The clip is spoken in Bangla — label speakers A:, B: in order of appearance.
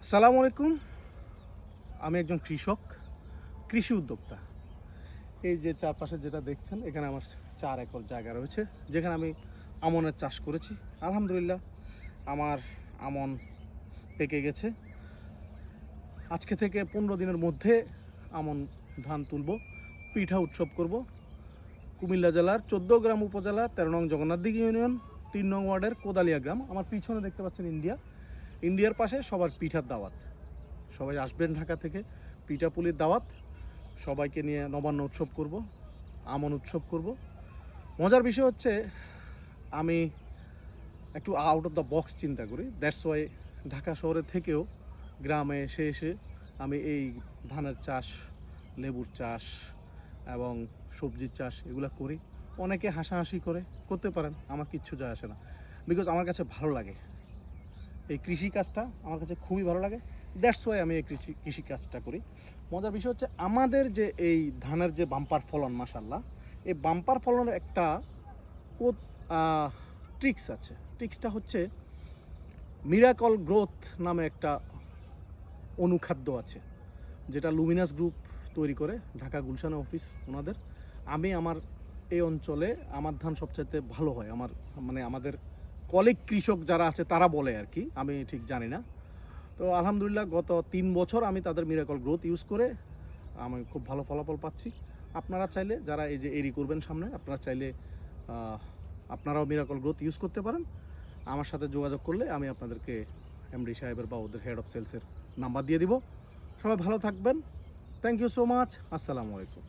A: আসসালামু আলাইকুম। আমি একজন কৃষক, কৃষি উদ্যোক্তা। এই যে চারপাশে যেটা দেখছেন, এখানে আমার 4 একর জায়গা রয়েছে, যেখানে আমি আমনের চাষ করেছি। আলহামদুলিল্লাহ আমার আমন পেকে গেছে। আজকে থেকে 15 দিনের মধ্যে আমন ধান তুলব, পিঠা উৎসব করব। কুমিল্লা জেলার 14 গ্রাম উপজেলা 13 নং জগন্নাথদিঘি ইউনিয়ন 3 নং ওয়ার্ডের কোদালিয়া গ্রাম। আমার পিছনে দেখতে পাচ্ছেন ইন্ডিয়ার পাশে সবার পিঠার দাওয়াত। সবাই আসবেন ঢাকা থেকে, পিঠাপুলির দাওয়াত। সবাইকে নিয়ে নবান্ন উৎসব করব, আমন উৎসব করব। মজার বিষয় হচ্ছে আমি একটু আউট অফ দ্য বক্স চিন্তা করি। দ্যাটস ওয়াই ঢাকা শহরে থেকেও গ্রামে এসে আমি এই ধানের চাষ, লেবুর চাষ এবং সবজির চাষ এগুলো করি। অনেকে হাসাহাসি করতে পারেন, আমার কিচ্ছু যায় আসে না। বিকজ আমার কাছে ভালো লাগে এই কৃষিকাজটা, আমার কাছে খুবই ভালো লাগে। দ্যাটস ওয়াই আমি এই কৃষিকাজটা করি। মজার বিষয় হচ্ছে আমাদের যে এই ধানের যে বাম্পার ফলন, মাশাল্লাহ, এই বাম্পার ফলনের একটা ট্রিক্স আছে। ট্রিক্সটা হচ্ছে মিরাকল গ্রোথ নামে একটা অনুখাদ্য আছে, যেটা লুমিনাস গ্রুপ তৈরি করে, ঢাকা গুলশানে অফিস ওনাদের। আমার এই অঞ্চলে আমার ধান সবচাইতে ভালো হয়। আমাদের কলিগ কৃষক যারা আছে তারা বলে আর কি, আমি ঠিক জানি না। তো আলহামদুলিল্লাহ গত 3 বছর আমি তাদের মিরাকল গ্রোথ ইউজ করে আমি খুব ভালো ফলাফল পাচ্ছি। আপনারা চাইলে, যারা এই যে এরি করবেন সামনে, আপনারা চাইলে আপনারাও মিরাকল গ্রোথ ইউজ করতে পারেন। আমার সাথে যোগাযোগ করলে আমি আপনাদেরকে এমডি সাহেবের বা ওদের হেড অফ সেলসের নাম্বার দিয়ে দিব। সবাই ভালো থাকবেন। Thank you so much. আসসালামু আলাইকুম।